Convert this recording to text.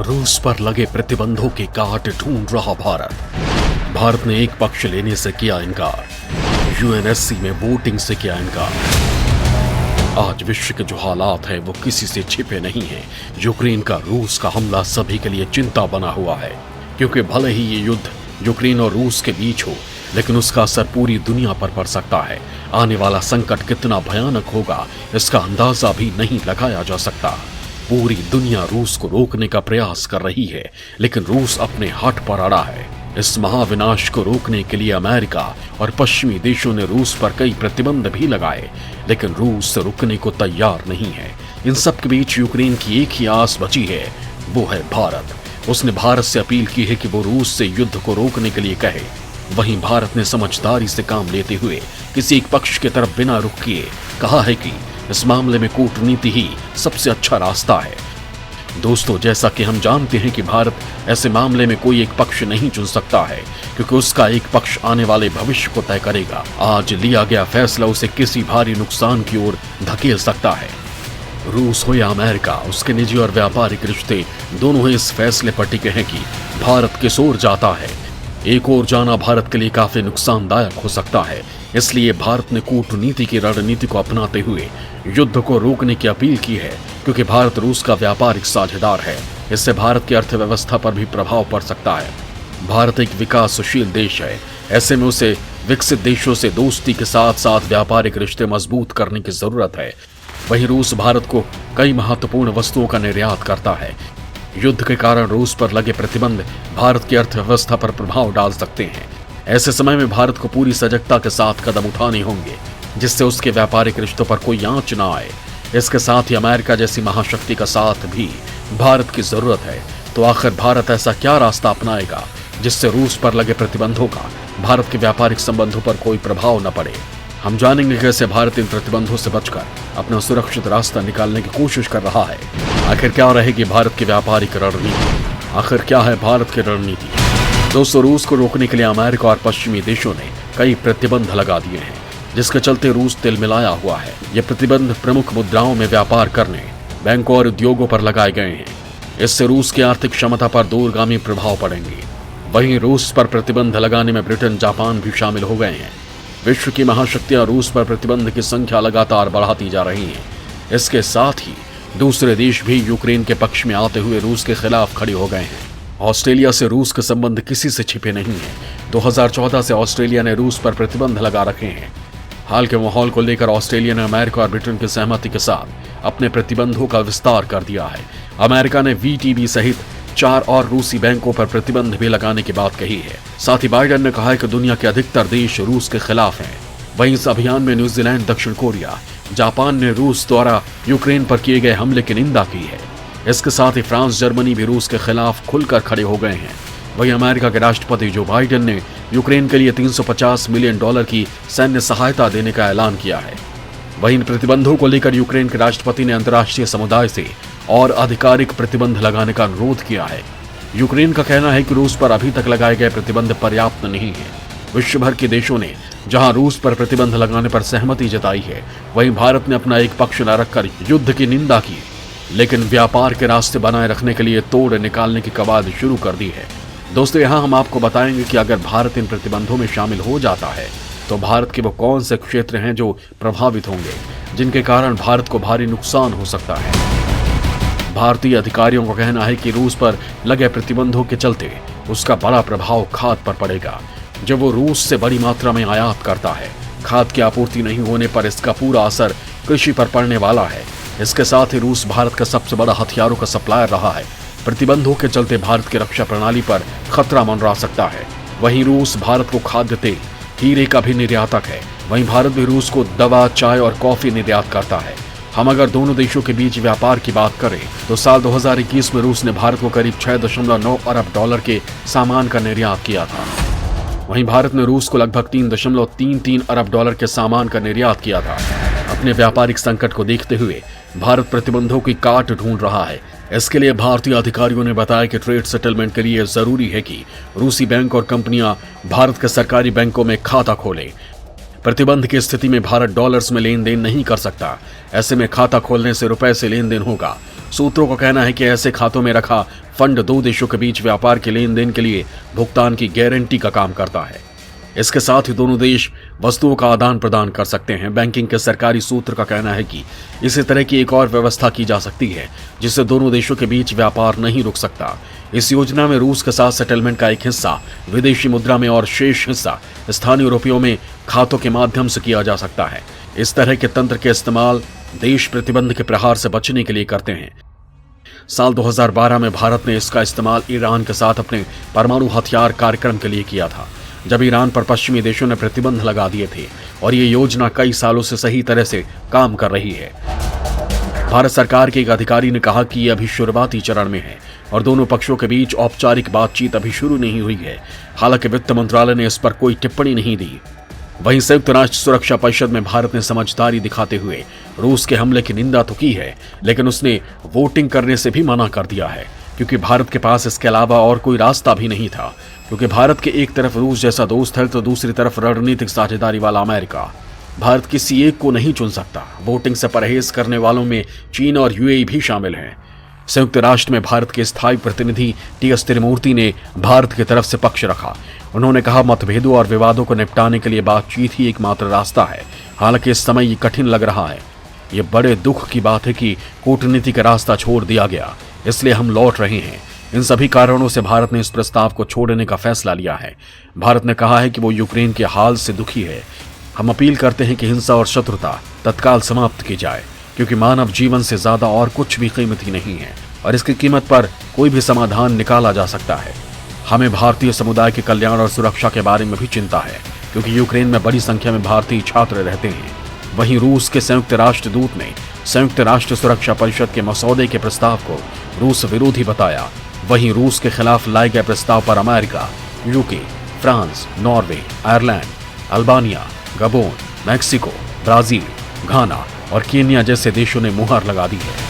रूस पर लगे प्रतिबंधों के काट ढूंढ रहा भारत। भारत ने एक पक्ष लेने से किया इनकार, यूएनएससी में वोटिंग से किया इनकार। आज विश्व के जो हालात है वो किसी से छिपे नहीं है। यूक्रेन का रूस का हमला सभी के लिए चिंता बना हुआ है, क्योंकि भले ही ये युद्ध यूक्रेन और रूस के बीच हो, लेकिन उसका असर पूरी दुनिया पर पड़ सकता है। आने वाला संकट कितना भयानक होगा इसका अंदाजा भी नहीं लगाया जा सकता। पूरी दुनिया रूस को रोकने का प्रयास कर रही है, लेकिन रूस अपने हठ पर अड़ा है। इस महाविनाश को रोकने के लिए अमेरिका और पश्चिमी देशों ने रूस पर कई प्रतिबंध भी लगाए, लेकिन रूस रुकने को तैयार नहीं है। इन सब के बीच यूक्रेन की एक ही आस बची है, वो है भारत। उसने भारत से अपील की है कि वो रूस से युद्ध को रोकने के लिए कहे। वहीं भारत ने समझदारी से काम लेते हुए किसी एक पक्ष की तरफ बिना रुख किए कहा है कि इस मामले में कूटनीति ही सबसे अच्छा रास्ता है। दोस्तों, जैसा कि हम जानते हैं कि भारत ऐसे मामले में कोई एक पक्ष नहीं चुन सकता है, क्योंकि उसका एक पक्ष आने वाले भविष्य को तय करेगा। आज लिया गया फैसला उसे किसी भारी नुकसान की ओर धकेल सकता है। रूस हो या अमेरिका, उसके निजी और व्यापारिक रिश्ते दोनों ही इस फैसले पर टिके हैं कि भारत किस ओर जाता है। एक ओर जाना भारत के लिए काफी नुकसानदायक हो सकता है। इसलिए भारत ने कूटनीति की रणनीति को अपनाते हुए युद्ध को रोकने की अपील की है, क्योंकि भारत रूस का व्यापारिक साझेदार है। इससे भारत की अर्थव्यवस्था पर भी प्रभाव पड़ सकता है। भारत एक विकासशील देश है, ऐसे में उसे विकसित देशों से दोस्ती के साथ साथ व्यापारिक रिश्ते मजबूत करने की जरूरत है। वहीं रूस भारत को कई महत्वपूर्ण वस्तुओं का निर्यात करता है। युद्ध के कारण रूस पर लगे प्रतिबंध भारत की अर्थव्यवस्था पर प्रभाव डाल सकते हैं। ऐसे समय में भारत को पूरी सजगता के साथ कदम उठाने होंगे, जिससे उसके व्यापारिक रिश्तों पर कोई आंच न आए। इसके साथ ही अमेरिका जैसी महाशक्ति का साथ भी भारत की जरूरत है। तो आखिर भारत ऐसा क्या रास्ता अपनाएगा जिससे रूस पर लगे प्रतिबंधों का भारत के व्यापारिक संबंधों पर कोई प्रभाव न पड़े? हम जानेंगे कैसे भारत इन प्रतिबंधों से बचकर अपना सुरक्षित रास्ता निकालने की कोशिश कर रहा है। आखिर क्या रहेगी भारत की व्यापारिक रणनीति? आखिर क्या है भारत की रणनीति? दोस्तों, रूस को रोकने के लिए अमेरिका और पश्चिमी देशों ने कई प्रतिबंध लगा दिए हैं, जिसके चलते रूस तिलमिलाया हुआ है। ये प्रतिबंध प्रमुख मुद्राओं में व्यापार करने, बैंकों और उद्योगों पर लगाए गए हैं। इससे रूस की आर्थिक क्षमता पर दूरगामी प्रभाव पड़ेंगे। वहीं रूस पर प्रतिबंध लगाने में ब्रिटेन, जापान भी शामिल हो गए हैं। विश्व की महाशक्तियां रूस पर प्रतिबंध की संख्या लगातार बढ़ाती जा रही हैं। इसके साथ ही दूसरे देश भी यूक्रेन के पक्ष में आते हुए रूस के खिलाफ खड़े हो गए हैं। ऑस्ट्रेलिया से रूस के संबंध किसी से छिपे नहीं हैं। 2014 से ऑस्ट्रेलिया ने रूस पर प्रतिबंध लगा रखे हैं। हाल के माहौल को लेकर ऑस्ट्रेलिया ने अमेरिका और ब्रिटेन की सहमति के साथ अपने प्रतिबंधों का विस्तार कर दिया है। अमेरिका ने VTB सहित 4 और रूसी बैंकों पर प्रतिबंध भी लगाने की बात कही है। साथ ही बाइडेन ने कहा है कि दुनिया के अधिकतर देश रूस के खिलाफ हैं। वहीं इस अभियान में न्यूजीलैंड, दक्षिण कोरिया, जापान ने रूस द्वारा यूक्रेन पर किए गए हमले की निंदा की है। इसके साथ ही फ्रांस, जर्मनी भी रूस के खिलाफ खुलकर खड़े हो गए हैं। वहीं अमेरिका के राष्ट्रपति जो बाइडेन ने यूक्रेन के लिए $350 मिलियन की सैन्य सहायता देने का ऐलान किया है। वहीं इन प्रतिबंधों को लेकर यूक्रेन के राष्ट्रपति ने अंतर्राष्ट्रीय समुदाय से और आधिकारिक प्रतिबंध लगाने का अनुरोध किया है। यूक्रेन का कहना है कि रूस पर अभी तक लगाए गए प्रतिबंध पर्याप्त नहीं है। विश्व भर के देशों ने जहां रूस पर प्रतिबंध लगाने पर सहमति जताई है, वहीं भारत ने अपना एक पक्ष न रखकर युद्ध की निंदा की, लेकिन व्यापार के रास्ते बनाए रखने के लिए तोड़ निकालने की कवायद शुरू कर दी है। दोस्तों, यहाँ हम आपको बताएंगे कि अगर भारत इन प्रतिबंधों में शामिल हो जाता है तो भारत के वो कौन से क्षेत्र हैं जो प्रभावित होंगे, जिनके कारण भारत को भारी नुकसान हो सकता है। भारतीय अधिकारियों का कहना है कि रूस पर लगे प्रतिबंधों के चलते उसका बड़ा प्रभाव खाद पर पड़ेगा, जब वो रूस से बड़ी मात्रा में आयात करता है। खाद की आपूर्ति नहीं होने पर इसका पूरा असर कृषि पर पड़ने वाला है। इसके साथ ही रूस भारत का सबसे बड़ा हथियारों का सप्लायर रहा है। प्रतिबंधों के चलते भारत की रक्षा प्रणाली पर खतरा मंडरा सकता है। वहीं रूस भारत को खाद्य तेल, हीरे का भी निर्यातक है। वहीं भारत भी रूस को दवा, चाय और कॉफी निर्यात करता है। हम अगर दोनों देशों के बीच व्यापार की बात करें तो साल 2021 में रूस ने भारत को करीब $6.9 अरब के सामान का निर्यात किया था। वहीं भारत ने रूस को लगभग $3.33 अरब के सामान का निर्यात किया था। अपने व्यापारिक संकट को देखते हुए भारत प्रतिबंधों की काट ढूंढ रहा है। इसके लिए भारतीय अधिकारियों ने बताया कि ट्रेड सेटलमेंट के लिए जरूरी है कि रूसी बैंक और कंपनियां भारत के सरकारी बैंकों में खाता खोलें। प्रतिबंध की स्थिति में भारत डॉलर्स में लेन देन नहीं कर सकता। ऐसे में खाता खोलने से रुपए से लेन देन होगा। सूत्रों का कहना है कि ऐसे खातों में रखा फंड दो देशों के बीच व्यापार के लेन देन के लिए भुगतान की गारंटी का काम करता है। इसके साथ ही दोनों देश वस्तुओं का आदान प्रदान कर सकते हैं। बैंकिंग के सरकारी सूत्र का कहना है कि इसी तरह की एक और व्यवस्था की जा सकती है जिससे दोनों देशों के बीच व्यापार नहीं रुक सकता। इस योजना में रूस के साथ सेटलमेंट का एक हिस्सा विदेशी मुद्रा में और शेष हिस्सा स्थानीय रुपयों में खातों के माध्यम से किया जा सकता है। इस तरह के तंत्र के इस्तेमाल देश प्रतिबंध के प्रहार से बचने के लिए करते हैं। साल 2012 में भारत ने इसका इस्तेमाल ईरान के साथ अपने परमाणु हथियार कार्यक्रम के लिए किया था, जब ईरान पर पश्चिमी देशों ने प्रतिबंध लगा दिए थे, और ये योजना कई सालों से सही तरह से काम कर रही है। भारत सरकार के एक अधिकारी ने कहा कि ये अभी शुरुआती चरण में है और दोनों पक्षों के बीच औपचारिक बातचीत अभी शुरू नहीं हुई है। हालांकि वित्त मंत्रालय ने इस पर कोई टिप्पणी नहीं दी। वहीं संयुक्त राष्ट्र सुरक्षा परिषद में भारत ने समझदारी दिखाते हुए रूस के हमले की निंदा तो की है, लेकिन उसने वोटिंग करने से भी मना कर दिया है, क्योंकि भारत के पास इसके अलावा और कोई रास्ता भी नहीं था। क्योंकि भारत के एक तरफ रूस जैसा दोस्त है तो दूसरी तरफ रणनीतिक साझेदारी वाला अमेरिका। भारत किसी एक को नहीं चुन सकता। वोटिंग से परहेज करने वालों में चीन और यूएई भी शामिल हैं। संयुक्त राष्ट्र में भारत के स्थायी प्रतिनिधि टी.एस. तिरुमूर्ति ने भारत की तरफ से पक्ष रखा। उन्होंने कहा, मतभेदों और विवादों को निपटाने के लिए बातचीत ही एकमात्र रास्ता है। हालांकि इस समय ये कठिन लग रहा है। ये बड़े दुख की बात है कि कूटनीति का रास्ता छोड़ दिया गया, इसलिए हम लौट रहे हैं। इन सभी कारणों से भारत ने इस प्रस्ताव को छोड़ने का फैसला लिया है। भारत ने कहा है कि वो यूक्रेन के हाल से दुखी है। हम अपील करते हैं कि हिंसा और शत्रुता तत्काल समाप्त की जाए, क्योंकि मानव जीवन से ज्यादा और कुछ भी कीमती नहीं है और इसकी कीमत पर कोई भी समाधान निकाला जा सकता है। हमें भारतीय समुदाय के कल्याण और सुरक्षा के बारे में भी चिंता है, क्योंकि यूक्रेन में बड़ी संख्या में भारतीय छात्र रहते हैं। वहीं रूस के संयुक्त राष्ट्र दूत ने संयुक्त राष्ट्र सुरक्षा परिषद के मसौदे के प्रस्ताव को रूस विरोधी बताया। वहीं रूस के खिलाफ लाए गए प्रस्ताव पर America, UK, France, Norway, Ireland, Albania, Gabon, Mexico, Brazil, Ghana और केन्या जैसे देशों ने मुहर लगा दी है।